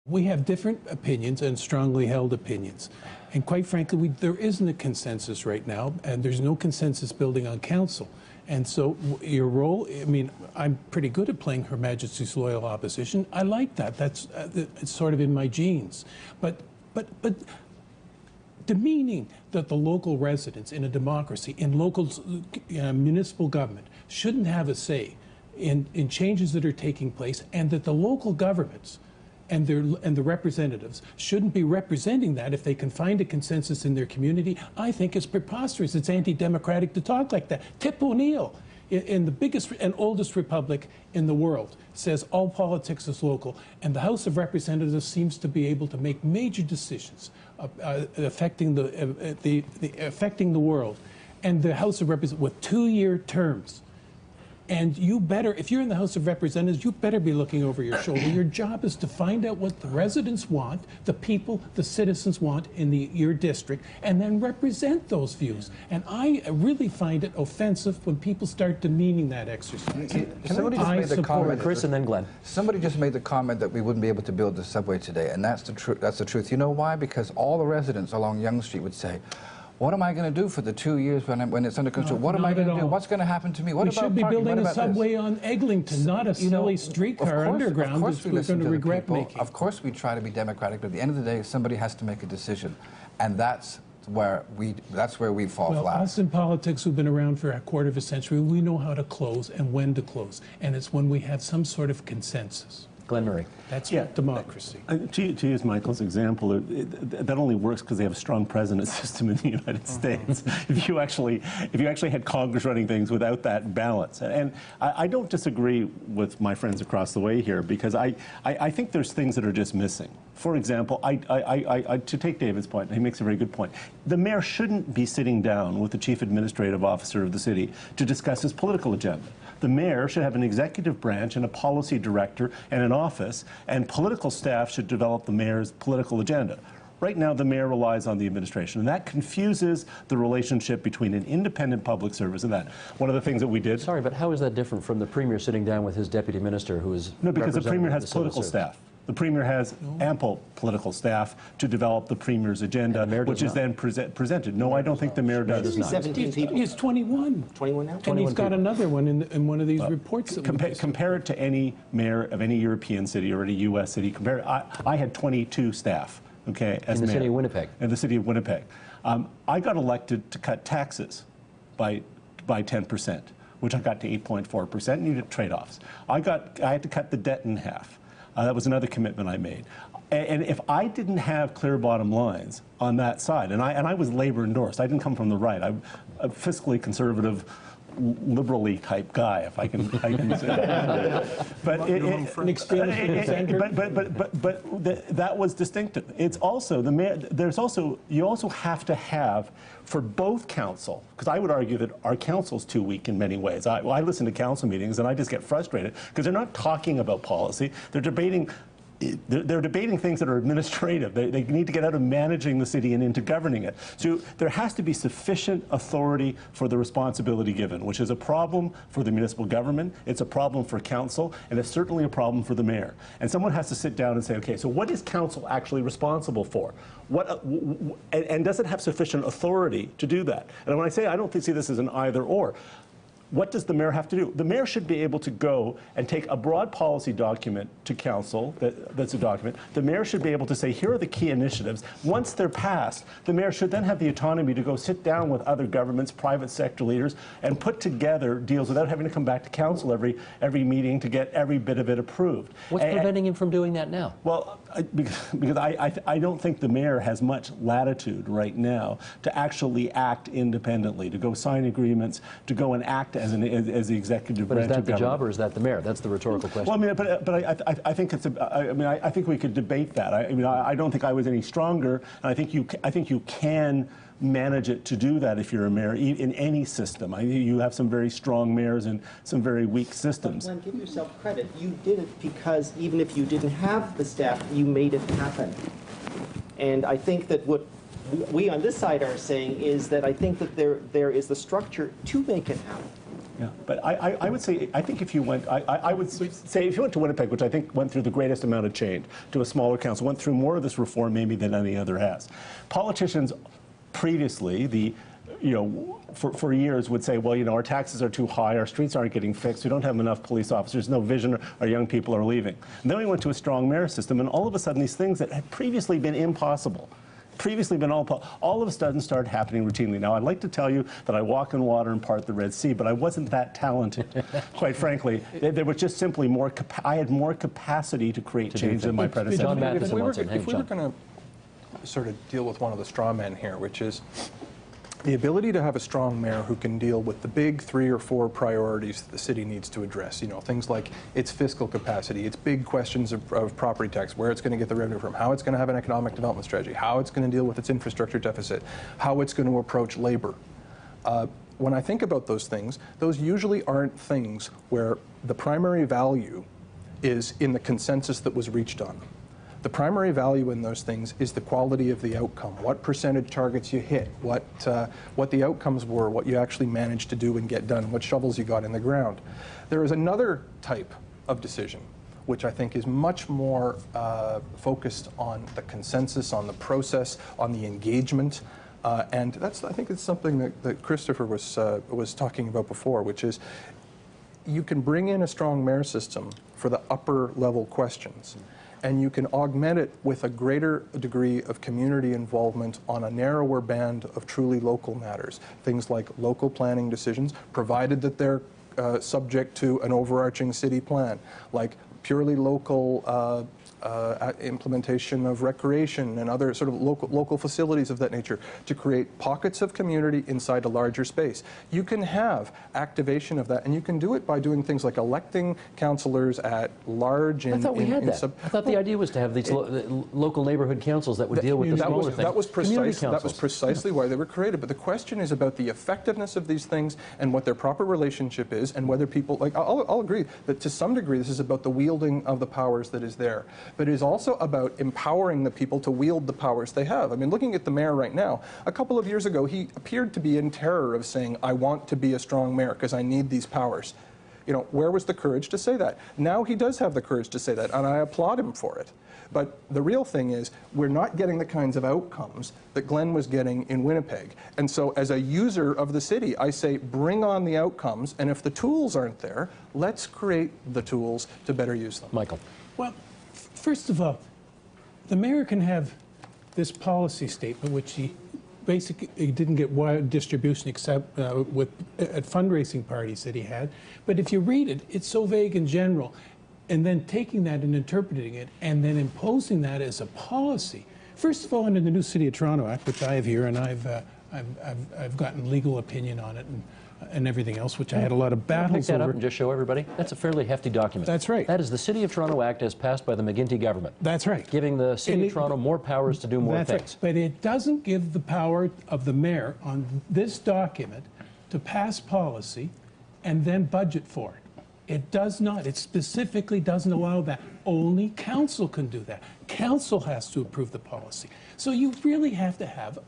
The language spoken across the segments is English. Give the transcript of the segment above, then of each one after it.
We have different opinions and strongly held opinions. And quite frankly, there isn't a consensus right now, and there's no consensus building on council. And so your role, I mean, I'm pretty good at playing Her Majesty's loyal opposition. I like that. It's sort of in my genes. But demeaning that the local residents in a democracy, in local municipal government, shouldn't have a say in changes that are taking place, and that the local governments and the representatives shouldn't be representing that if they can find a consensus in their community, I think is preposterous. It's anti-democratic to talk like that. Tip O'Neill, in the biggest and oldest republic in the world, says all politics is local, and the House of Representatives seems to be able to make major decisions affecting the world. And the House of Representatives with 2-year terms. And you better, if you're in the House of Representatives, you better be looking over your shoulder. Your job is to find out what the residents want, the people, the citizens want in your district, and then represent those views. And I really find it offensive when people start demeaning that exercise. Somebody just made the comment, Chris, and then Glenn. Somebody just made the comment that we wouldn't be able to build the subway today, and that's the truth. That's the truth. You know why? Because all the residents along Yonge Street would say, what am I going to do for the 2 years when it's under construction? What am I going to do? What's going to happen to me? What we about should be parking? building a subway on Eglinton, not a silly streetcar underground that we're going to regret making. Of course we try to be democratic, but at the end of the day, somebody has to make a decision. And that's where we fall flat. Well, us in politics who've been around for a quarter of a century, we know how to close and when to close. And it's when we have some sort of consensus. Glenn Murray. That's democracy. To use Michael's example, that only works because they have a strong president system in the United States. If you actually had Congress running things without that balance, and I don't disagree with my friends across the way here, because I think there's things that are just missing. For example, to take David's point, he makes a very good point. The mayor shouldn't be sitting down with the chief administrative officer of the city to discuss his political agenda. The mayor should have an executive branch and a policy director and an office, and political staff should develop the mayor's political agenda. Right now, the mayor relies on the administration, and that confuses the relationship between an independent public service and that. One of the things that we did... Sorry, but how is that different from the premier sitting down with his deputy minister who is... No, because the premier has political staff. The premier has ample political staff to develop the premier's agenda, which is then presented. No, I don't think the mayor does. 17 people. He's 21. 21 now? And he's got another one in one of these reports. Compare it to any mayor of any European city or any U.S. city. I had 22 staff, okay, as mayor. In the city of Winnipeg. In the city of Winnipeg. I got elected to cut taxes by 10%, which I got to 8.4%, and you did trade-offs. I had to cut the debt in half. That was another commitment I made. And if I didn't have clear bottom lines on that side, and I was labor endorsed, I didn't come from the right. I'm a fiscally conservative, liberally type guy, if I can say that. But that was distinctive. It's also the mayor. You also have to have for both council, because I would argue that our council's too weak in many ways. I listen to council meetings and I just get frustrated because they're not talking about policy. They're debating things that are administrative. They need to get out of managing the city and into governing it. So there has to be sufficient authority for the responsibility given, which is a problem for the municipal government, it's a problem for council, and it's certainly a problem for the mayor. And someone has to sit down and say, okay, so what is council actually responsible for? And does it have sufficient authority to do that? And when I say I don't see this as an either or, what does the mayor have to do? The mayor should be able to go and take a broad policy document to council, that's a document. The mayor should be able to say, here are the key initiatives. Once they're passed, the mayor should then have the autonomy to go sit down with other governments, private sector leaders, and put together deals without having to come back to council every meeting to get every bit of it approved. What's preventing him from doing that now? Well, because I don't think the mayor has much latitude right now to actually act independently, to go sign agreements, to go and act as the executive branch of government. But is that the job, or is that the mayor? That's the rhetorical question. Well, I mean, but I think it's I think we could debate that. I don't think I was any stronger, and I think you can manage it to do that if you're a mayor in any system. You have some very strong mayors and some very weak systems. But Glenn, give yourself credit. You did it because even if you didn't have the staff, you made it happen. And I think that what we on this side are saying is that I think that there is the structure to make it happen. Yeah, but I would say, I think if you went, I would say if you went to Winnipeg, which I think went through the greatest amount of change, to a smaller council, went through more of this reform maybe than any other has. Politicians previously, for years would say, well, our taxes are too high, our streets aren't getting fixed, we don't have enough police officers, no vision, our young people are leaving. And then we went to a strong mayor system, and all of a sudden these things that had previously been impossible, all of a sudden started happening routinely. Now, I'd like to tell you that I walk in water and part the Red Sea, but I wasn't that talented, quite frankly. There was just simply more, I had more capacity to create change than my predecessor. John Matheson wants If we were going to sort of deal with one of the straw men here, which is the ability to have a strong mayor who can deal with the big 3 or 4 priorities that the city needs to address. Things like its fiscal capacity, its big questions of property tax, where it's going to get the revenue from, how it's going to have an economic development strategy, how it's going to deal with its infrastructure deficit, how it's going to approach labor. When I think about those things, those usually aren't things where the primary value is in the consensus that was reached on them. The primary value in those things is the quality of the outcome, what percentage targets you hit, what the outcomes were, what you actually managed to do and get done, what shovels you got in the ground. There is another type of decision, which I think is much more focused on the consensus, on the process, on the engagement. And I think it's something that Christopher was talking about before, which is you can bring in a strong mayor system for the upper level questions. And you can augment it with a greater degree of community involvement on a narrower band of truly local matters. Things like local planning decisions, provided that they're subject to an overarching city plan, like purely local implementation of recreation and other sort of local facilities of that nature to create pockets of community inside a larger space. You can have activation of that, and you can do it by doing things like electing councillors at large. I thought we had that. I thought the idea was to have these local neighborhood councils that would deal with the smaller things. That was precisely why they were created. But the question is about the effectiveness of these things and what their proper relationship is, and whether people, like, I'll agree that to some degree this is about the wielding of the powers that is there. But it is also about empowering the people to wield the powers they have. I mean, looking at the mayor right now, a couple of years ago, he appeared to be in terror of saying, I want to be a strong mayor because I need these powers. Where was the courage to say that? Now he does have the courage to say that, and I applaud him for it. But the real thing is, we're not getting the kinds of outcomes that Glenn was getting in Winnipeg. And so as a user of the city, I say, bring on the outcomes, and if the tools aren't there, let's create the tools to better use them. Michael. Well, first of all, the mayor can have this policy statement, which he basically didn't get wide distribution except at fundraising parties that he had. But if you read it, it's so vague and general. And then taking that and interpreting it and then imposing that as a policy. First of all, under the new City of Toronto Act, which I have here, and I've gotten legal opinion on it and everything else, which I had a lot of battles over. Pick that up and just show everybody. That's a fairly hefty document. That's right. That is the City of Toronto Act as passed by the McGuinty government. That's right. Giving the City of Toronto more powers to do more things. Right. But it doesn't give the power of the mayor on this document to pass policy and then budget for it. It does not. It specifically doesn't allow that. Only council can do that. Council has to approve the policy. So you really have to have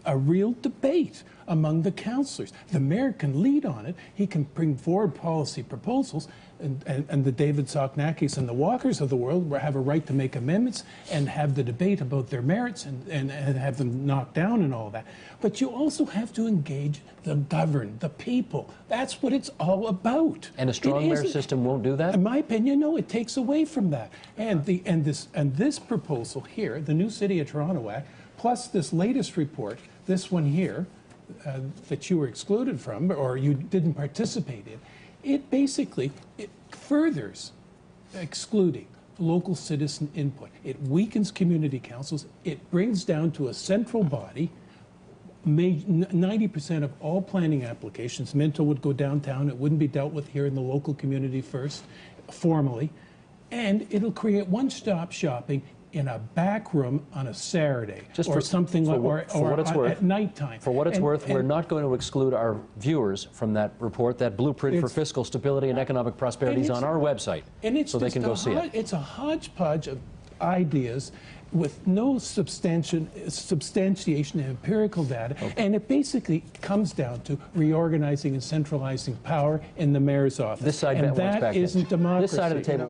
a real debate among the councillors. The mayor can lead on it. He can bring forward policy proposals, and the David Soknakis and the Walkers of the world have a right to make amendments and have the debate about their merits and have them knocked down and all that. But you also have to engage the governed, the people. That's what it's all about. And a strong mayor system won't do that? In my opinion, no, it takes away from that. And this proposal here, the new City of Toronto Act, plus this latest report, this one here, that you were excluded from or you didn't participate in, it furthers excluding local citizen input. It weakens community councils. It brings down to a central body. 90% of all planning applications, Minto would go downtown. It wouldn't be dealt with here in the local community first, formally. And it'll create one-stop shopping in a back room on a Saturday, just or something like, or what it's worth, at nighttime. For what it's worth, we're not going to exclude our viewers from that report. That blueprint for fiscal stability and economic prosperity is on our website, and it's so they can go see it. It's a hodgepodge ideas with no substantiation of empirical data, and it basically comes down to reorganizing and centralizing power in the mayor's office. This side and wants back that in. isn't democracy. This side of the table.